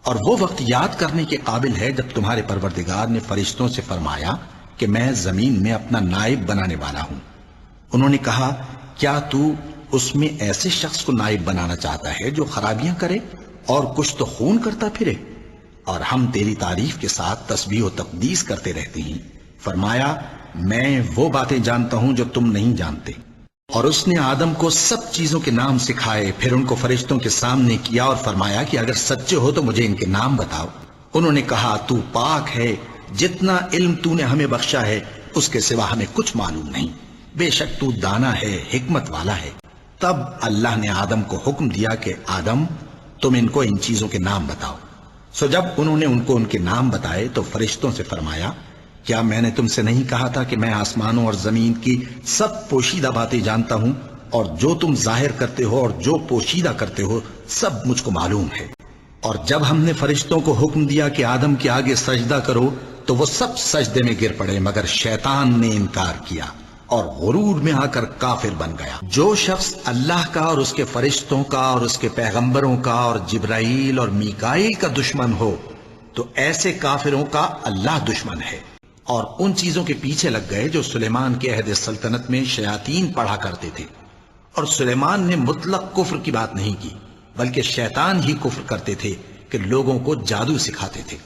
اور وہ وقت یاد کرنے کے قابل ہے جب تمہارے پروردگار نے فرشتوں سے فرمایا کہ میں زمین میں اپنا نائب بنانے والا ہوں۔ انہوں نے کہا کیا تو اس میں ایسے شخص کو نائب بنانا چاہتا ہے جو خرابیاں کرے اور کچھ تو خون کرتا پھرے؟ اور ہم تیری تعریف کے ساتھ تسبیح و تقدیس کرتے رہتے ہیں۔ فرمایا میں وہ باتیں جانتا ہوں جو تم نہیں جانتے۔ اور اس نے آدم کو سب چیزوں کے نام سکھائے، پھر ان کو فرشتوں کے سامنے کیا اور فرمایا کہ اگر سچے ہو تو مجھے ان کے نام بتاؤ۔ انہوں نے کہا تو پاک ہے، جتنا علم تو نے ہمیں بخشا ہے اس کے سوا ہمیں کچھ معلوم نہیں، بے شک تو دانا ہے، حکمت والا ہے۔ تب اللہ نے آدم کو حکم دیا کہ آدم تم ان کو ان چیزوں کے نام بتاؤ۔ سو جب انہوں نے ان کو ان کے نام بتائے تو فرشتوں سے فرمایا کیا میں نے تم سے نہیں کہا تھا کہ میں آسمانوں اور زمین کی سب پوشیدہ باتیں جانتا ہوں، اور جو تم ظاہر کرتے ہو اور جو پوشیدہ کرتے ہو سب مجھ کو معلوم ہے۔ اور جب ہم نے فرشتوں کو حکم دیا کہ آدم کے آگے سجدہ کرو تو وہ سب سجدے میں گر پڑے مگر شیطان نے انکار کیا اور غرور میں آ کر کافر بن گیا۔ جو شخص اللہ کا اور اس کے فرشتوں کا اور اس کے پیغمبروں کا اور جبرائیل اور میکائیل کا دشمن ہو تو ایسے کافروں کا اللہ دشمن ہے۔ اور ان چیزوں کے پیچھے لگ گئے جو سلیمان کے عہد سلطنت میں شیاطین پڑھا کرتے تھے، اور سلیمان نے مطلق کفر کی بات نہیں کی بلکہ شیطان ہی کفر کرتے تھے کہ لوگوں کو جادو سکھاتے تھے۔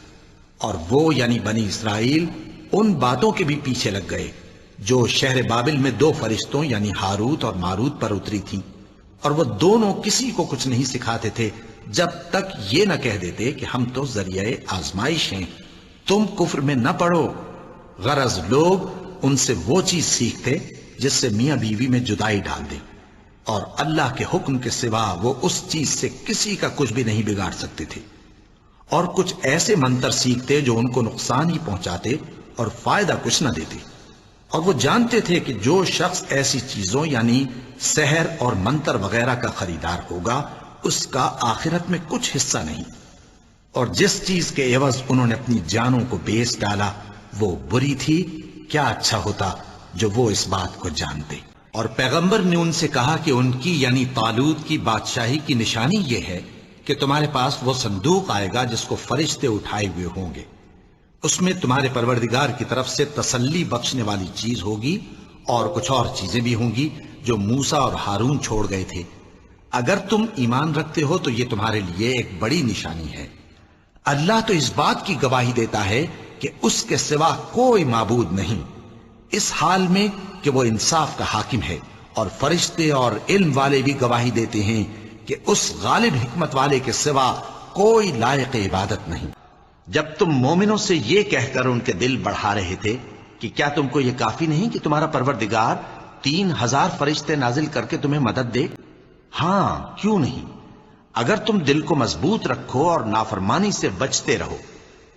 اور وہ یعنی بنی اسرائیل ان باتوں کے بھی پیچھے لگ گئے جو شہر بابل میں دو فرشتوں یعنی ہاروت اور ماروت پر اتری تھی، اور وہ دونوں کسی کو کچھ نہیں سکھاتے تھے جب تک یہ نہ کہہ دیتے کہ ہم تو ذریعہ آزمائش ہیں، تم کفر میں نہ پڑو۔ غرض لوگ ان سے وہ چیز سیکھتے جس سے میاں بیوی میں جدائی ڈال دے، اور اللہ کے حکم کے سوا وہ اس چیز سے کسی کا کچھ بھی نہیں بگاڑ سکتے تھے، اور کچھ ایسے منتر سیکھتے جو ان کو نقصان ہی پہنچاتے اور فائدہ کچھ نہ دیتے۔ اور وہ جانتے تھے کہ جو شخص ایسی چیزوں یعنی سحر اور منتر وغیرہ کا خریدار ہوگا اس کا آخرت میں کچھ حصہ نہیں، اور جس چیز کے عوض انہوں نے اپنی جانوں کو بیچ ڈالا وہ بری تھی، کیا اچھا ہوتا جو وہ اس بات کو جانتے۔ اور پیغمبر نے ان سے کہا کہ ان کی یعنی طالوت کی بادشاہی کی نشانی یہ ہے کہ تمہارے پاس وہ صندوق آئے گا جس کو فرشتے اٹھائے ہوئے ہوں گے، اس میں تمہارے پروردگار کی طرف سے تسلی بخشنے والی چیز ہوگی اور کچھ اور چیزیں بھی ہوں گی جو موسیٰ اور ہارون چھوڑ گئے تھے۔ اگر تم ایمان رکھتے ہو تو یہ تمہارے لیے ایک بڑی نشانی ہے۔ اللہ تو اس بات کی گواہی دیتا ہے کہ اس کے سوا کوئی معبود نہیں، اس حال میں کہ وہ انصاف کا حاکم ہے، اور فرشتے اور علم والے بھی گواہی دیتے ہیں کہ اس غالب حکمت والے کے سوا کوئی لائق عبادت نہیں۔ جب تم مومنوں سے یہ کہہ کر ان کے دل بڑھا رہے تھے کہ کیا تم کو یہ کافی نہیں کہ تمہارا پروردگار 3000 فرشتے نازل کر کے تمہیں مدد دے؟ ہاں کیوں نہیں، اگر تم دل کو مضبوط رکھو اور نافرمانی سے بچتے رہو،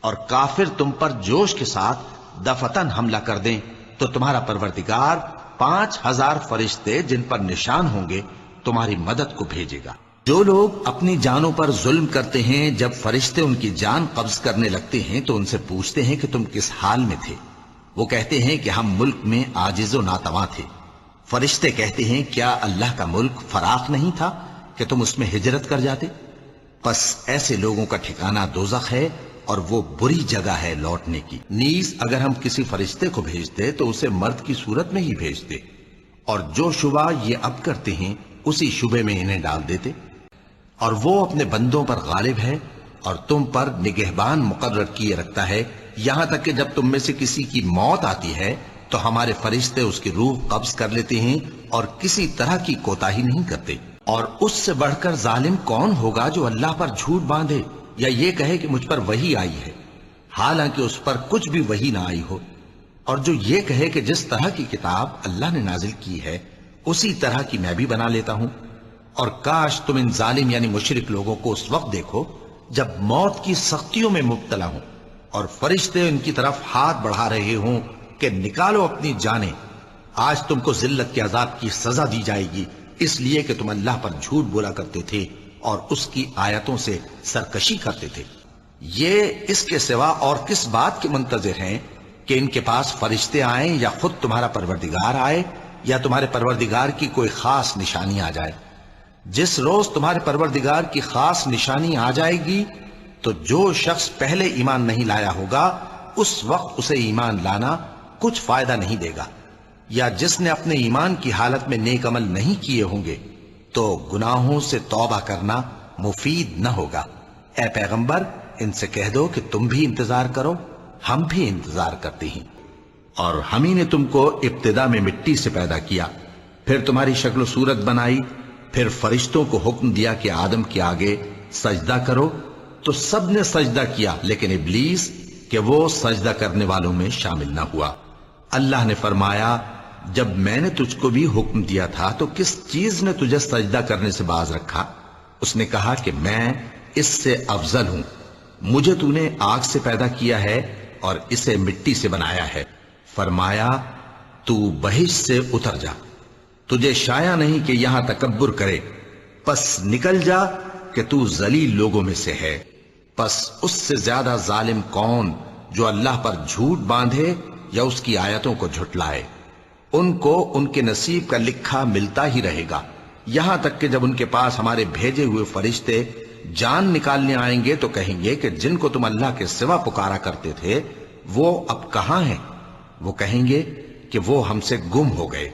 اور کافر تم پر جوش کے ساتھ دفتن حملہ کر دیں تو تمہارا پروردگار 5000 فرشتے جن پر نشان ہوں گے تمہاری مدد کو بھیجے گا۔ جو لوگ اپنی جانوں پر ظلم کرتے ہیں جب فرشتے ان کی جان قبض کرنے لگتے ہیں تو ان سے پوچھتے ہیں کہ تم کس حال میں تھے؟ وہ کہتے ہیں کہ ہم ملک میں عاجز و ناتواں تھے۔ فرشتے کہتے ہیں کیا اللہ کا ملک فراخ نہیں تھا کہ تم اس میں ہجرت کر جاتے؟ پس ایسے لوگوں کا ٹھکانہ دوزخ ہے اور وہ بری جگہ ہے لوٹنے کی۔ نیز اگر ہم کسی فرشتے کو بھیجتے تو اسے مرد کی صورت میں ہی بھیجتے، اور جو شبہ یہ اب کرتے ہیں اسی شبے میں انہیں ڈال دیتے، اور وہ اپنے بندوں پر غالب ہے اور تم پر نگہبان مقرر کیے رکھتا ہے، یہاں تک کہ جب تم میں سے کسی کی موت آتی ہے تو ہمارے فرشتے اس کی روح قبض کر لیتے ہیں اور کسی طرح کی کوتاہی نہیں کرتے۔ اور اس سے بڑھ کر ظالم کون ہوگا جو اللہ پر جھوٹ باندھے یا یہ کہے کہ مجھ پر وحی آئی ہے حالانکہ اس پر کچھ بھی وحی نہ آئی ہو، اور جو یہ کہے کہ جس طرح کی کتاب اللہ نے نازل کی ہے اسی طرح کی میں بھی بنا لیتا ہوں۔ اور کاش تم ان ظالم یعنی مشرک لوگوں کو اس وقت دیکھو جب موت کی سختیوں میں مبتلا ہوں اور فرشتے ان کی طرف ہاتھ بڑھا رہے ہوں کہ نکالو اپنی جانیں، آج تم کو ذلت کے عذاب کی سزا دی جائے گی اس لیے کہ تم اللہ پر جھوٹ بولا کرتے تھے اور اس کی آیتوں سے سرکشی کرتے تھے۔ یہ اس کے سوا اور کس بات کے منتظر ہیں کہ ان کے پاس فرشتے آئیں یا خود تمہارا پروردگار آئے یا تمہارے پروردگار کی کوئی خاص نشانی آ جائے؟ جس روز تمہارے پروردگار کی خاص نشانی آ جائے گی تو جو شخص پہلے ایمان نہیں لایا ہوگا اس وقت اسے ایمان لانا کچھ فائدہ نہیں دے گا، یا جس نے اپنے ایمان کی حالت میں نیک عمل نہیں کیے ہوں گے تو گناہوں سے توبہ کرنا مفید نہ ہوگا۔ اے پیغمبر ان سے کہہ دو کہ تم بھی انتظار کرو، ہم بھی انتظار کرتے ہیں۔ اور ہم ہی نے تم کو ابتدا میں مٹی سے پیدا کیا، پھر تمہاری شکل و صورت بنائی، پھر فرشتوں کو حکم دیا کہ آدم کے آگے سجدہ کرو، تو سب نے سجدہ کیا لیکن ابلیس کہ وہ سجدہ کرنے والوں میں شامل نہ ہوا۔ اللہ نے فرمایا جب میں نے تجھ کو بھی حکم دیا تھا تو کس چیز نے تجھے سجدہ کرنے سے باز رکھا؟ اس نے کہا کہ میں اس سے افضل ہوں، مجھے تو نے آگ سے پیدا کیا ہے اور اسے مٹی سے بنایا ہے۔ فرمایا تو بہشت سے اتر جا، تجھے شایع نہیں کہ یہاں تکبر کرے، پس نکل جا کہ تو ذلیل لوگوں میں سے ہے۔ پس اس سے زیادہ ظالم کون جو اللہ پر جھوٹ باندھے یا اس کی آیتوں کو جھٹلائے؟ ان کو ان کے نصیب کا لکھا ملتا ہی رہے گا، یہاں تک کہ جب ان کے پاس ہمارے بھیجے ہوئے فرشتے جان نکالنے آئیں گے تو کہیں گے کہ جن کو تم اللہ کے سوا پکارا کرتے تھے وہ اب کہاں ہیں؟ وہ کہیں گے کہ وہ ہم سے گم ہو گئے،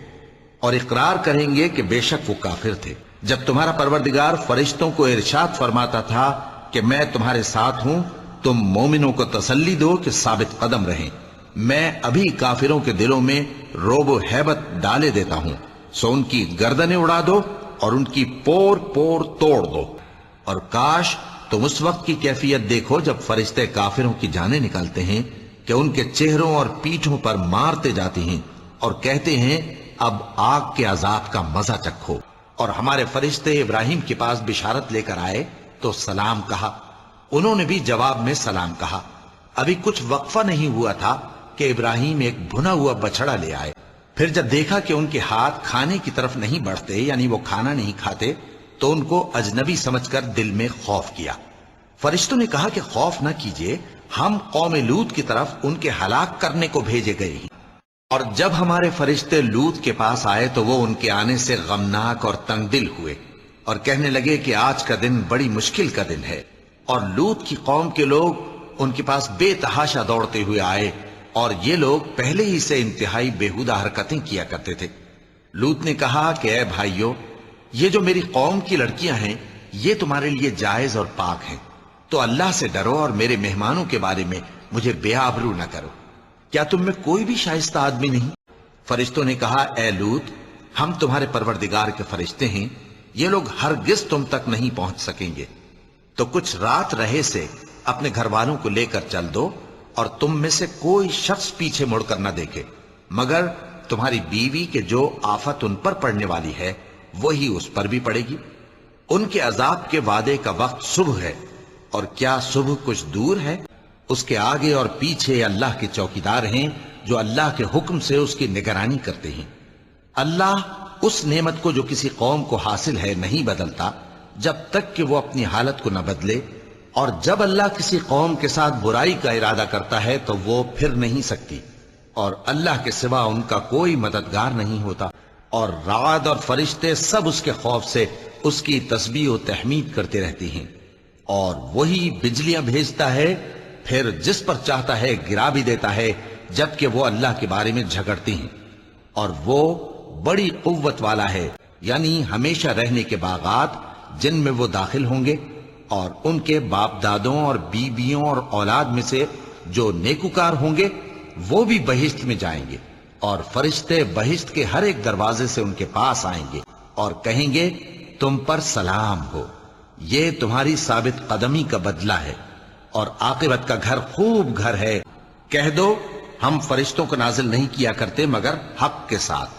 اور اقرار کریں گے کہ بے شک وہ کافر تھے۔ جب تمہارا پروردگار فرشتوں کو ارشاد فرماتا تھا کہ میں تمہارے ساتھ ہوں، تم مومنوں کو تسلی دو کہ ثابت قدم رہیں، میں ابھی کافروں کے دلوں میں رعب و ہیبت ڈالے دیتا ہوں، سو ان کی گردنیں اڑا دو اور ان کی پور پور توڑ دو۔ اور کاش تم اس وقت کی کیفیت دیکھو جب فرشتے کافروں کی جانیں نکالتے ہیں کہ ان کے چہروں اور پیٹھوں پر مارتے جاتے ہیں اور کہتے ہیں اب آگ کے عذاب کا مزہ چکھو۔ اور ہمارے فرشتے ابراہیم کے پاس بشارت لے کر آئے تو سلام کہا، انہوں نے بھی جواب میں سلام کہا۔ ابھی کچھ وقفہ نہیں ہوا تھا کہ ابراہیم ایک بھنا ہوا بچڑا لے آئے، پھر جب دیکھا کہ ان کے ہاتھ کھانے کی طرف نہیں بڑھتے، یعنی وہ کھانا نہیں کھاتے، تو ان کو اجنبی سمجھ کر دل میں خوف کیا۔ فرشتوں نے کہا کہ خوف نہ کیجیے، ہم قوم لوط کی طرف ان کے ہلاک کرنے کو بھیجے گئے ہیں۔ اور جب ہمارے فرشتے لوط کے پاس آئے تو وہ ان کے آنے سے غمناک اور تنگ دل ہوئے اور کہنے لگے کہ آج کا دن بڑی مشکل کا دن ہے۔ اور لوط کی قوم کے لوگ ان کے پاس بے تحاشا دوڑتے ہوئے آئے، اور یہ لوگ پہلے ہی سے انتہائی بیہودہ حرکتیں کیا کرتے تھے۔ لوط نے کہا کہ اے بھائیو، یہ جو میری قوم کی لڑکیاں ہیں یہ تمہارے لیے جائز اور پاک ہیں، تو اللہ سے ڈرو اور میرے مہمانوں کے بارے میں مجھے بے آبرو نہ کرو۔ کیا تم میں کوئی بھی شائستہ آدمی نہیں؟ فرشتوں نے کہا اے لوط، ہم تمہارے پروردگار کے فرشتے ہیں، یہ لوگ ہرگز تم تک نہیں پہنچ سکیں گے، تو کچھ رات رہے سے اپنے گھر والوں کو لے کر چل دو، اور تم میں سے کوئی شخص پیچھے مڑ کر نہ دیکھے مگر تمہاری بیوی کے جو آفت ان پر پڑنے والی ہے وہی اس پر بھی پڑے گی۔ ان کے عذاب کے وعدے کا وقت صبح ہے، اور کیا صبح کچھ دور ہے؟ اس کے آگے اور پیچھے اللہ کے چوکیدار ہیں جو اللہ کے حکم سے اس کی نگرانی کرتے ہیں۔ اللہ اس نعمت کو جو کسی قوم کو حاصل ہے نہیں بدلتا جب تک کہ وہ اپنی حالت کو نہ بدلے، اور جب اللہ کسی قوم کے ساتھ برائی کا ارادہ کرتا ہے تو وہ پھر نہیں سکتی، اور اللہ کے سوا ان کا کوئی مددگار نہیں ہوتا۔ اور رعد اور فرشتے سب اس کے خوف سے اس کی تسبیح و تحمید کرتے رہتے ہیں، اور وہی بجلیاں بھیجتا ہے، پھر جس پر چاہتا ہے گرا بھی دیتا ہے، جبکہ وہ اللہ کے بارے میں جھگڑتے ہیں۔ اور وہ بڑی قوت والا ہے، یعنی ہمیشہ رہنے کے باغات جن میں وہ داخل ہوں گے، اور ان کے باپ دادوں اور بیویوں اور اولاد میں سے جو نیکوکار ہوں گے وہ بھی بہشت میں جائیں گے، اور فرشتے بہشت کے ہر ایک دروازے سے ان کے پاس آئیں گے اور کہیں گے تم پر سلام ہو، یہ تمہاری ثابت قدمی کا بدلہ ہے، اور عاقبت کا گھر خوب گھر ہے۔ کہہ دو ہم فرشتوں کو نازل نہیں کیا کرتے مگر حق کے ساتھ،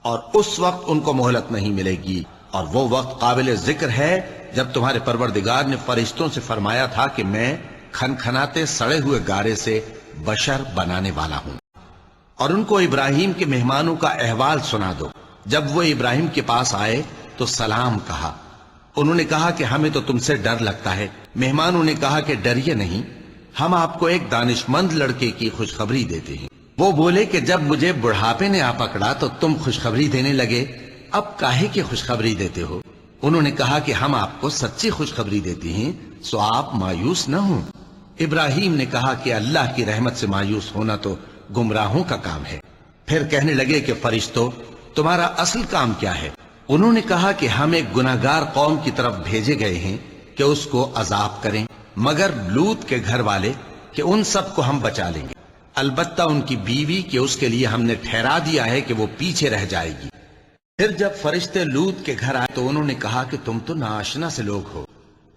اور اس وقت ان کو مہلت نہیں ملے گی، اور وہ وقت قابل ذکر ہے جب تمہارے پروردگار نے فرشتوں سے فرمایا تھا کہ میں کھنکھناتے سڑے ہوئے گارے سے بشر بنانے والا ہوں۔ اور ان کو ابراہیم کے مہمانوں کا احوال سنا دو۔ جب وہ ابراہیم کے پاس آئے تو سلام کہا، انہوں نے کہا کہ ہمیں تو تم سے ڈر لگتا ہے۔ مہمانوں نے کہا کہ ڈریے نہیں، ہم آپ کو ایک دانشمند لڑکے کی خوشخبری دیتے ہیں۔ وہ بولے کہ جب مجھے بڑھاپے نے آ پکڑا تو تم خوشخبری دینے لگے، اب کاہے کی خوشخبری دیتے ہو؟ انہوں نے کہا کہ ہم آپ کو سچی خوشخبری دیتے ہیں، سو آپ مایوس نہ ہوں۔ ابراہیم نے کہا کہ اللہ کی رحمت سے مایوس ہونا تو گمراہوں کا کام ہے۔ پھر کہنے لگے کہ فرشتوں، تمہارا اصل کام کیا ہے؟ انہوں نے کہا کہ ہم ایک گناہگار قوم کی طرف بھیجے گئے ہیں کہ اس کو عذاب کریں، مگر لوط کے گھر والے کہ ان سب کو ہم بچا لیں گے، البتہ ان کی بیوی کہ اس کے لیے ہم نے ٹھہرا دیا ہے کہ وہ پیچھے رہ جائے گی۔ پھر جب فرشتے لوط کے گھر آئے تو انہوں نے کہا کہ تم تو ناآشنا سے لوگ ہو۔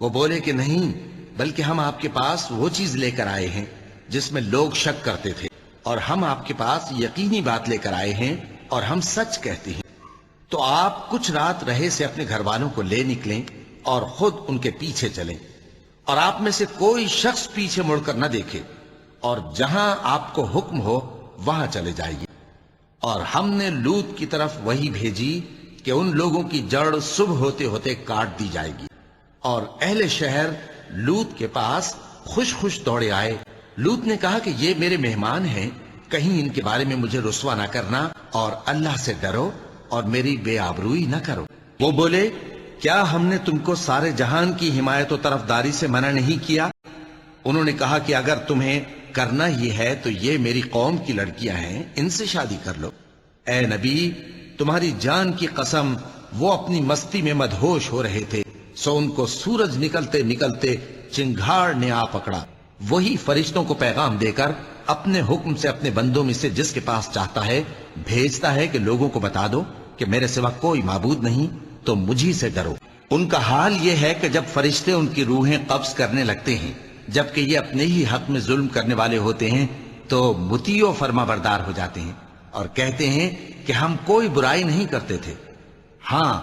وہ بولے کہ نہیں، بلکہ ہم آپ کے پاس وہ چیز لے کر آئے ہیں جس میں لوگ شک کرتے تھے، اور ہم آپ کے پاس یقینی بات لے کر آئے ہیں اور ہم سچ کہتے ہیں۔ تو آپ کچھ رات رہے سے اپنے گھر والوں کو لے نکلیں اور خود ان کے پیچھے چلیں، اور آپ میں سے کوئی شخص پیچھے مڑ کر نہ دیکھے، اور جہاں آپ کو حکم ہو وہاں چلے جائیے۔ اور ہم نے لوط کی طرف وہی بھیجی کہ ان لوگوں کی جڑ صبح ہوتے ہوتے کاٹ دی جائے گی۔ اور اہل شہر لوط کے پاس خوش خوش دوڑے آئے۔ لوط نے کہا کہ یہ میرے مہمان ہیں، کہیں ان کے بارے میں مجھے رسوا نہ کرنا، اور اللہ سے ڈرو اور میری بے آبروئی نہ کرو۔ وہ بولے، کیا ہم نے تم کو سارے جہان کی حمایت و طرفداری سے منع نہیں کیا؟ انہوں نے کہا کہ اگر تمہیں کرنا ہی ہے تو یہ میری قوم کی لڑکیاں ہیں، ان سے شادی کر لو۔ اے نبی، تمہاری جان کی قسم، وہ اپنی مستی میں مدہوش ہو رہے تھے، سو ان کو سورج نکلتے نکلتے چنگھاڑ نے آ پکڑا۔ وہی فرشتوں کو پیغام دے کر اپنے حکم سے اپنے بندوں میں سے جس کے پاس چاہتا ہے بھیجتا ہے کہ لوگوں کو بتا دو کہ میرے سوا کوئی معبود نہیں، تو مجھی سے ڈرو۔ ان کا حال یہ ہے کہ جب فرشتے ان کی روحیں قبض کرنے لگتے ہیں، جبکہ یہ اپنے ہی حق میں ظلم کرنے والے ہوتے ہیں، تو مطیع و فرما بردار ہو جاتے ہیں اور کہتے ہیں کہ ہم کوئی برائی نہیں کرتے تھے۔ ہاں،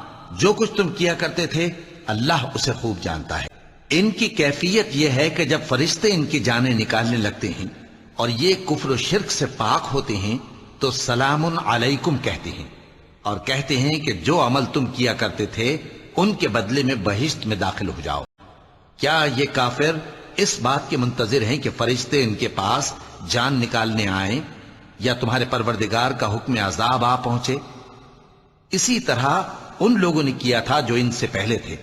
جو کچھ تم کیا کرتے تھے اللہ اسے خوب جانتا ہے۔ ان کی کیفیت یہ ہے کہ جب فرشتے ان کی جانیں نکالنے لگتے ہیں اور یہ کفر و شرک سے پاک ہوتے ہیں تو سلام علیکم کہتے ہیں، اور کہتے ہیں کہ جو عمل تم کیا کرتے تھے ان کے بدلے میں بہشت میں داخل ہو جاؤ۔ کیا یہ کافر اس بات کے منتظر ہیں کہ فرشتے ان کے پاس جان نکالنے آئیں یا تمہارے پروردگار کا حکم عذاب آ پہنچے؟ اسی طرح ان لوگوں نے کیا تھا جو ان سے پہلے تھے،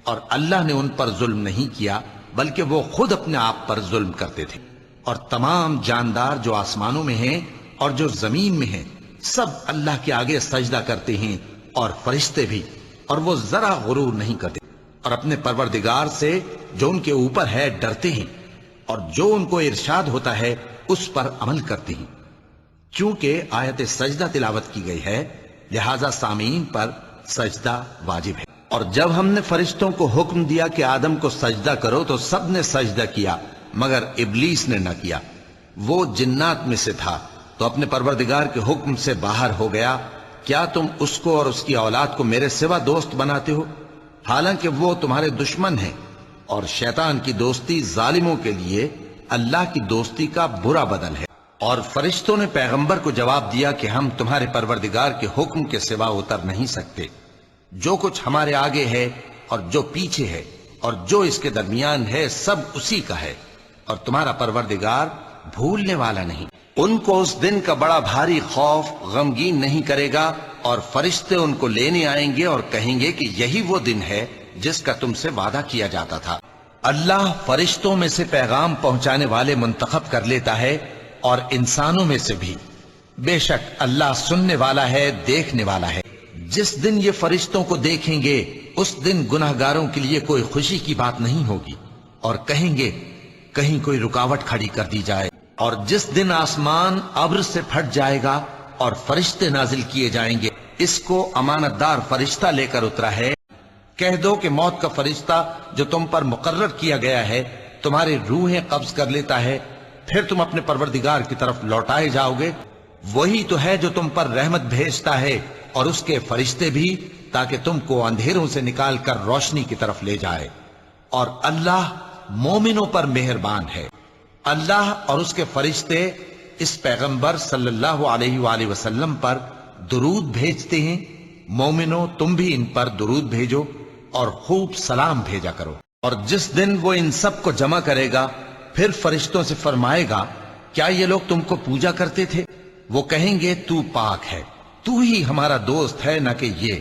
اور اللہ نے ان پر ظلم نہیں کیا بلکہ وہ خود اپنے آپ پر ظلم کرتے تھے۔ اور تمام جاندار جو آسمانوں میں ہیں اور جو زمین میں ہیں سب اللہ کے آگے سجدہ کرتے ہیں، اور فرشتے بھی، اور وہ ذرا غرور نہیں کرتے، اور اپنے پروردگار سے جو ان کے اوپر ہے ڈرتے ہیں، اور جو ان کو ارشاد ہوتا ہے اس پر عمل کرتے ہیں۔ چونکہ آیت سجدہ تلاوت کی گئی ہے لہذا سامعین پر سجدہ واجب ہے۔ اور جب ہم نے فرشتوں کو حکم دیا کہ آدم کو سجدہ کرو تو سب نے سجدہ کیا مگر ابلیس نے نہ کیا، وہ جنات میں سے تھا تو اپنے پروردگار کے حکم سے باہر ہو گیا۔ کیا تم اس کو اور اس کی اولاد کو میرے سوا دوست بناتے ہو، حالانکہ وہ تمہارے دشمن ہیں، اور شیطان کی دوستی ظالموں کے لیے اللہ کی دوستی کا برا بدل ہے۔ اور فرشتوں نے پیغمبر کو جواب دیا کہ ہم تمہارے پروردگار کے حکم کے سوا اتر نہیں سکتے۔ جو کچھ ہمارے آگے ہے اور جو پیچھے ہے اور جو اس کے درمیان ہے سب اسی کا ہے، اور تمہارا پروردگار بھولنے والا نہیں۔ ان کو اس دن کا بڑا بھاری خوف غمگین نہیں کرے گا، اور فرشتے ان کو لینے آئیں گے اور کہیں گے کہ یہی وہ دن ہے جس کا تم سے وعدہ کیا جاتا تھا۔ اللہ فرشتوں میں سے پیغام پہنچانے والے منتخب کر لیتا ہے اور انسانوں میں سے بھی، بے شک اللہ سننے والا ہے، دیکھنے والا ہے۔ جس دن یہ فرشتوں کو دیکھیں گے اس دن گناہگاروں کے لیے کوئی خوشی کی بات نہیں ہوگی، اور کہیں گے کہیں کوئی رکاوٹ کھڑی کر دی جائے۔ اور جس دن آسمان ابر سے پھٹ جائے گا اور فرشتے نازل کیے جائیں گے، اس کو امانت دار فرشتہ لے کر اترا ہے، کہہ دو کہ موت کا فرشتہ جو تم پر مقرر کیا گیا ہے تمہاری روحیں قبض کر لیتا ہے، پھر تم اپنے پروردگار کی طرف لوٹائے جاؤ گے۔ وہی تو ہے جو تم پر رحمت بھیجتا ہے اور اس کے فرشتے بھی، تاکہ تم کو اندھیروں سے نکال کر روشنی کی طرف لے جائے۔ اور اللہ مومنوں پر مہربان ہے۔ اللہ اور اس کے فرشتے اس پیغمبر صلی اللہ علیہ وآلہ وسلم پر درود بھیجتے ہیں۔ مومنوں تم بھی ان پر درود بھیجو اور خوب سلام بھیجا کرو۔ اور جس دن وہ ان سب کو جمع کرے گا پھر فرشتوں سے فرمائے گا، کیا یہ لوگ تم کو پوجا کرتے تھے؟ وہ کہیں گے تو پاک ہے، تو ہی ہمارا دوست ہے نہ کہ یہ۔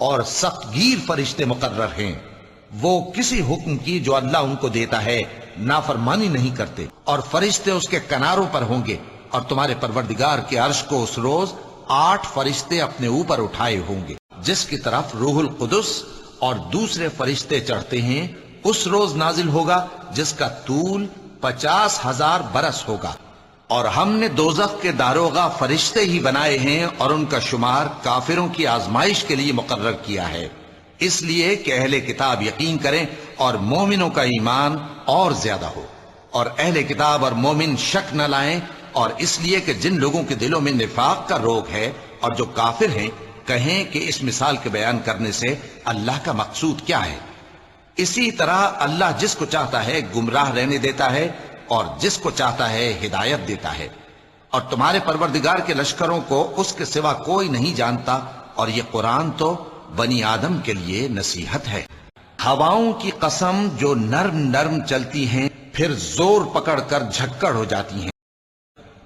اور سخت گیر فرشتے مقرر ہیں، وہ کسی حکم کی جو اللہ ان کو دیتا ہے نافرمانی نہیں کرتے، اور فرشتے اس کے کناروں پر ہوں گے، اور تمہارے پروردگار کے عرش کو اس روز 8 فرشتے اپنے اوپر اٹھائے ہوں گے، جس کی طرف روح القدس اور دوسرے فرشتے چڑھتے ہیں، اس روز نازل ہوگا جس کا طول 50,000 برس ہوگا۔ اور ہم نے دوزخ کے داروغہ فرشتے ہی بنائے ہیں، اور ان کا شمار کافروں کی آزمائش کے لیے مقرر کیا ہے، اس لیے کہ اہل کتاب یقین کریں اور مومنوں کا ایمان اور زیادہ ہو، اور اہل کتاب اور مومن شک نہ لائیں، اور اس لیے کہ جن لوگوں کے دلوں میں نفاق کا روگ ہے اور جو کافر ہیں کہیں کہ اس مثال کے بیان کرنے سے اللہ کا مقصود کیا ہے۔ اسی طرح اللہ جس کو چاہتا ہے گمراہ رہنے دیتا ہے اور جس کو چاہتا ہے ہدایت دیتا ہے، اور تمہارے پروردگار کے لشکروں کو اس کے سوا کوئی نہیں جانتا، اور یہ قرآن تو بنی آدم کے لیے نصیحت ہے۔ ہواؤں کی قسم جو نرم نرم چلتی ہیں پھر زور پکڑ کر جھکڑ ہو جاتی ہیں،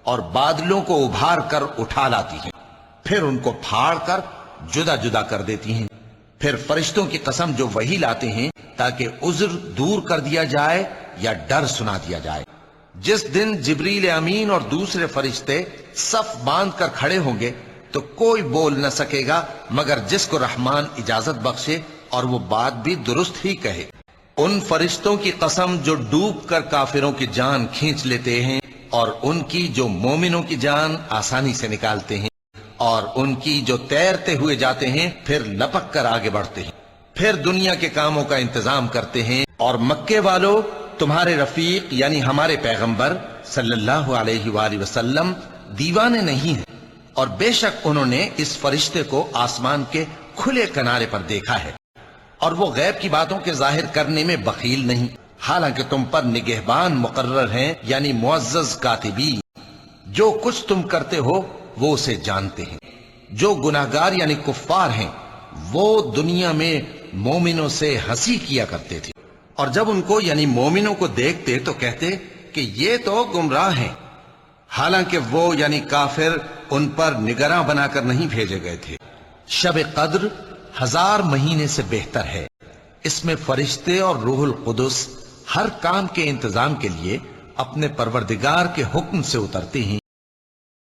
اور بادلوں کو ابھار کر اٹھا لاتی ہیں، پھر ان کو پھاڑ کر جدا جدا کر دیتی ہیں، پھر فرشتوں کی قسم جو وہی لاتے ہیں تاکہ عذر دور کر دیا جائے یا ڈر سنا دیا جائے۔ جس دن جبریل امین اور دوسرے فرشتے صف باندھ کر کھڑے ہوں گے تو کوئی بول نہ سکے گا مگر جس کو رحمان اجازت بخشے، اور وہ بات بھی درست ہی کہے۔ ان فرشتوں کی قسم جو ڈوب کر کافروں کی جان کھینچ لیتے ہیں، اور ان کی جو مومنوں کی جان آسانی سے نکالتے ہیں، اور ان کی جو تیرتے ہوئے جاتے ہیں پھر لپک کر آگے بڑھتے ہیں، پھر دنیا کے کاموں کا انتظام کرتے ہیں۔ اور مکے والو، تمہارے رفیق یعنی ہمارے پیغمبر صلی اللہ علیہ وآلہ وسلم دیوانے نہیں ہیں، اور بے شک انہوں نے اس فرشتے کو آسمان کے کھلے کنارے پر دیکھا ہے، اور وہ غیب کی باتوں کے ظاہر کرنے میں بخیل نہیں، حالانکہ تم پر نگہبان مقرر ہیں یعنی معزز کاتبین، جو کچھ تم کرتے ہو وہ اسے جانتے ہیں۔ جو گناہگار یعنی کفار ہیں وہ دنیا میں مومنوں سے ہنسی کیا کرتے تھے، اور جب ان کو یعنی مومنوں کو دیکھتے تو کہتے کہ یہ تو گمراہ ہیں، حالانکہ وہ یعنی کافر ان پر نگراں بنا کر نہیں بھیجے گئے تھے۔ شب قدر 1000 مہینے سے بہتر ہے، اس میں فرشتے اور روح القدس ہر کام کے انتظام کے لیے اپنے پروردگار کے حکم سے اترتے ہیں،